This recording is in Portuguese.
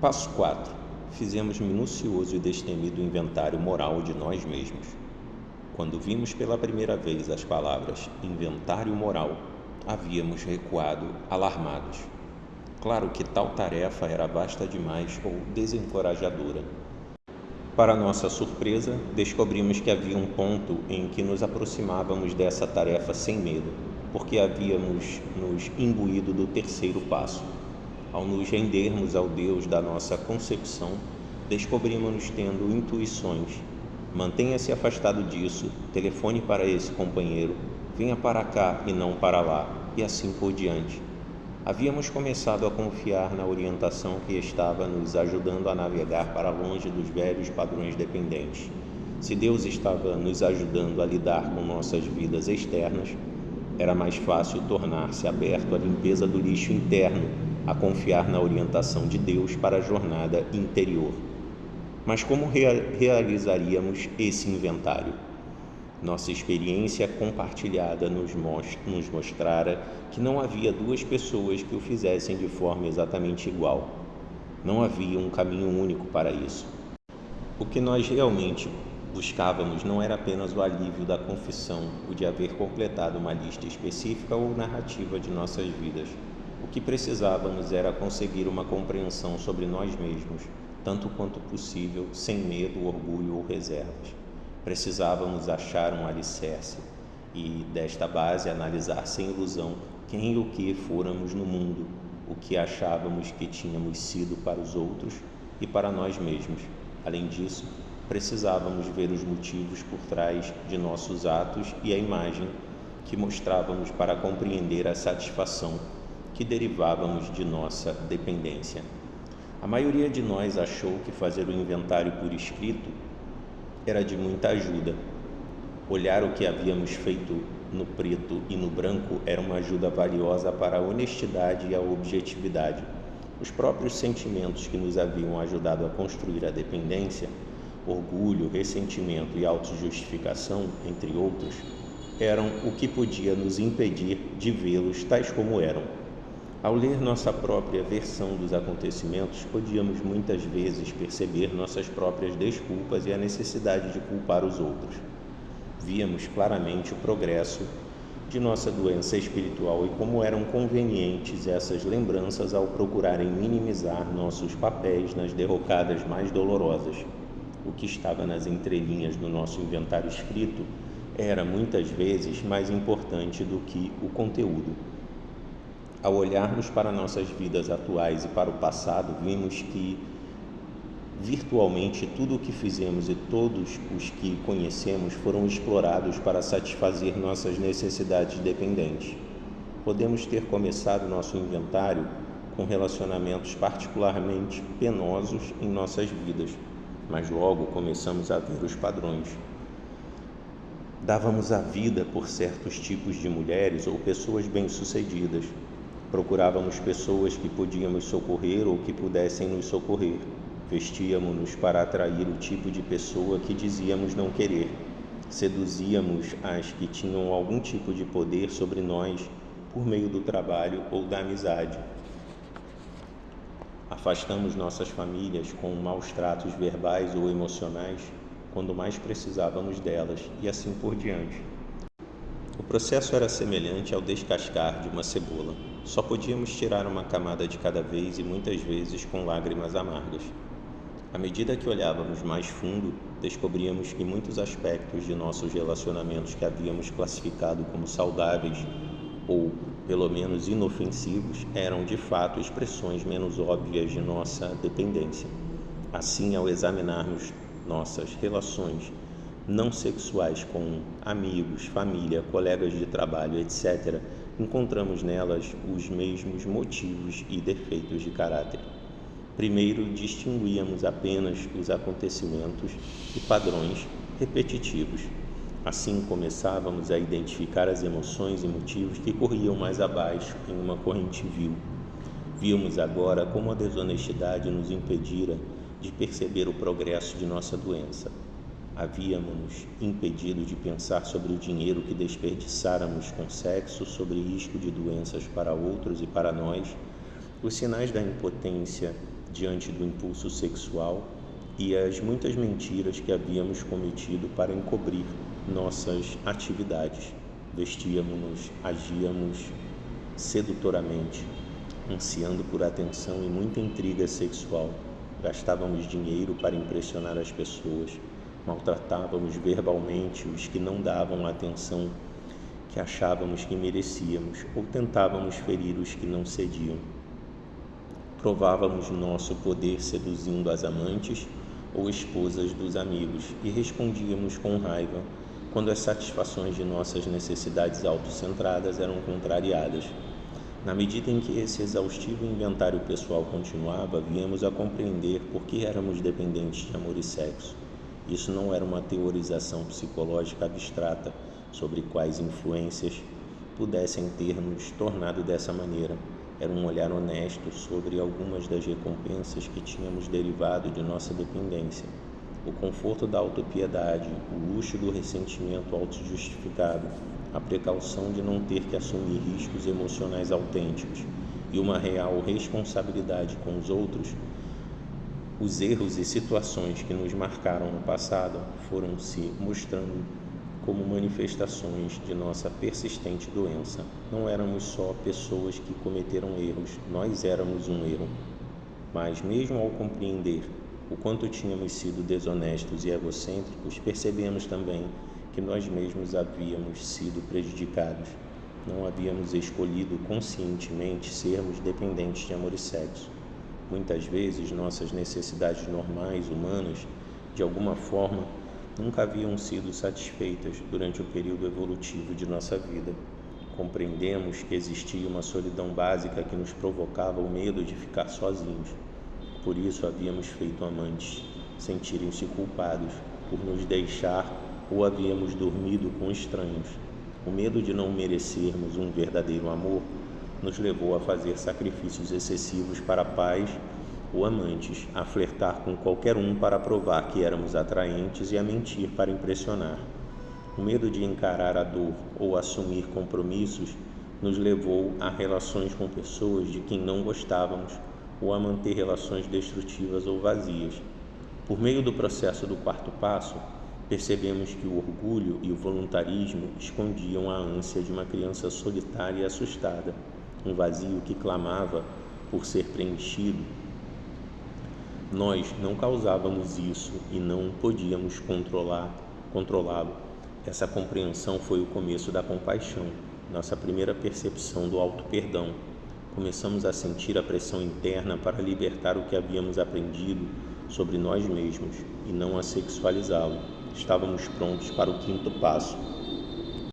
Passo 4. Fizemos minucioso e destemido inventário moral de nós mesmos. Quando vimos pela primeira vez as palavras inventário moral, havíamos recuado alarmados. Claro que tal tarefa era vasta demais ou desencorajadora. Para nossa surpresa, descobrimos que havia um ponto em que nos aproximávamos dessa tarefa sem medo, porque havíamos nos imbuído do terceiro passo. Ao nos rendermos ao Deus da nossa concepção, descobrimos-nos tendo intuições. Mantenha-se afastado disso, telefone para esse companheiro, venha para cá e não para lá, e assim por diante. Havíamos começado a confiar na orientação que estava nos ajudando a navegar para longe dos velhos padrões dependentes. Se Deus estava nos ajudando a lidar com nossas vidas externas, era mais fácil tornar-se aberto à limpeza do lixo interno, a confiar na orientação de Deus para a jornada interior. Mas como realizaríamos esse inventário? Nossa experiência compartilhada nos mostrara que não havia duas pessoas que o fizessem de forma exatamente igual. Não havia um caminho único para isso. O que nós realmente buscávamos não era apenas o alívio da confissão, o de haver completado uma lista específica ou narrativa de nossas vidas. O que precisávamos era conseguir uma compreensão sobre nós mesmos, tanto quanto possível, sem medo, orgulho ou reservas. Precisávamos achar um alicerce e, desta base, analisar sem ilusão quem e o que fôramos no mundo, o que achávamos que tínhamos sido para os outros e para nós mesmos. Além disso, precisávamos ver os motivos por trás de nossos atos e a imagem que mostrávamos para compreender a satisfação que derivávamos de nossa dependência. A maioria de nós achou que fazer o inventário por escrito era de muita ajuda. Olhar o que havíamos feito no preto e no branco era uma ajuda valiosa para a honestidade e a objetividade. Os próprios sentimentos que nos haviam ajudado a construir a dependência, orgulho, ressentimento e autojustificação, entre outros, eram o que podia nos impedir de vê-los tais como eram. Ao ler nossa própria versão dos acontecimentos, podíamos muitas vezes perceber nossas próprias desculpas e a necessidade de culpar os outros. Víamos claramente o progresso de nossa doença espiritual e como eram convenientes essas lembranças ao procurarem minimizar nossos papéis nas derrocadas mais dolorosas. O que estava nas entrelinhas do nosso inventário escrito era muitas vezes mais importante do que o conteúdo. Ao olharmos para nossas vidas atuais e para o passado, vimos que virtualmente tudo o que fizemos e todos os que conhecemos foram explorados para satisfazer nossas necessidades dependentes. Podemos ter começado nosso inventário com relacionamentos particularmente penosos em nossas vidas, mas logo começamos a ver os padrões. Dávamos a vida por certos tipos de mulheres ou pessoas bem-sucedidas. Procurávamos pessoas que podíamos socorrer ou que pudessem nos socorrer. Vestíamos-nos para atrair o tipo de pessoa que dizíamos não querer. Seduzíamos as que tinham algum tipo de poder sobre nós por meio do trabalho ou da amizade. Afastamos nossas famílias com maus tratos verbais ou emocionais quando mais precisávamos delas e assim por diante. O processo era semelhante ao descascar de uma cebola. Só podíamos tirar uma camada de cada vez e muitas vezes com lágrimas amargas. À medida que olhávamos mais fundo, descobríamos que muitos aspectos de nossos relacionamentos que havíamos classificado como saudáveis ou, pelo menos, inofensivos, eram de fato expressões menos óbvias de nossa dependência. Assim, ao examinarmos nossas relações não sexuais com amigos, família, colegas de trabalho, etc., encontramos nelas os mesmos motivos e defeitos de caráter. Primeiro, distinguíamos apenas os acontecimentos e padrões repetitivos. Assim, começávamos a identificar as emoções e motivos que corriam mais abaixo em uma corrente vil. Víamos agora como a desonestidade nos impedira de perceber o progresso de nossa doença. Havíamos impedido de pensar sobre o dinheiro que desperdiçáramos com sexo, sobre risco de doenças para outros e para nós, os sinais da impotência diante do impulso sexual e as muitas mentiras que havíamos cometido para encobrir nossas atividades. Vestíamos-nos, agíamos sedutoramente, ansiando por atenção e muita intriga sexual. Gastávamos dinheiro para impressionar as pessoas, maltratávamos verbalmente os que não davam a atenção que achávamos que merecíamos, ou tentávamos ferir os que não cediam. Provávamos nosso poder seduzindo as amantes ou esposas dos amigos e respondíamos com raiva quando as satisfações de nossas necessidades autocentradas eram contrariadas. Na medida em que esse exaustivo inventário pessoal continuava, viemos a compreender por que éramos dependentes de amor e sexo. Isso não era uma teorização psicológica abstrata sobre quais influências pudessem ter nos tornado dessa maneira. Era um olhar honesto sobre algumas das recompensas que tínhamos derivado de nossa dependência. O conforto da autopiedade, o luxo do ressentimento autojustificado, a precaução de não ter que assumir riscos emocionais autênticos e uma real responsabilidade com os outros. Os erros e situações que nos marcaram no passado foram se mostrando como manifestações de nossa persistente doença. Não éramos só pessoas que cometeram erros, nós éramos um erro. Mas mesmo ao compreender o quanto tínhamos sido desonestos e egocêntricos, percebemos também que nós mesmos havíamos sido prejudicados. Não havíamos escolhido conscientemente sermos dependentes de amor e sexo. Muitas vezes nossas necessidades normais, humanas, de alguma forma, nunca haviam sido satisfeitas durante o período evolutivo de nossa vida. Compreendemos que existia uma solidão básica que nos provocava o medo de ficar sozinhos. Por isso havíamos feito amantes sentirem-se culpados por nos deixar ou havíamos dormido com estranhos. O medo de não merecermos um verdadeiro amor nos levou a fazer sacrifícios excessivos para pais ou amantes, a flertar com qualquer um para provar que éramos atraentes e a mentir para impressionar. O medo de encarar a dor ou assumir compromissos nos levou a relações com pessoas de quem não gostávamos ou a manter relações destrutivas ou vazias. Por meio do processo do quarto passo, percebemos que o orgulho e o voluntarismo escondiam a ânsia de uma criança solitária e assustada, um vazio que clamava por ser preenchido. Nós não causávamos isso e não podíamos controlá-lo. Essa compreensão foi o começo da compaixão, nossa primeira percepção do auto-perdão. Começamos a sentir a pressão interna para libertar o que havíamos aprendido sobre nós mesmos e não a sexualizá-lo. Estávamos prontos para o quinto passo,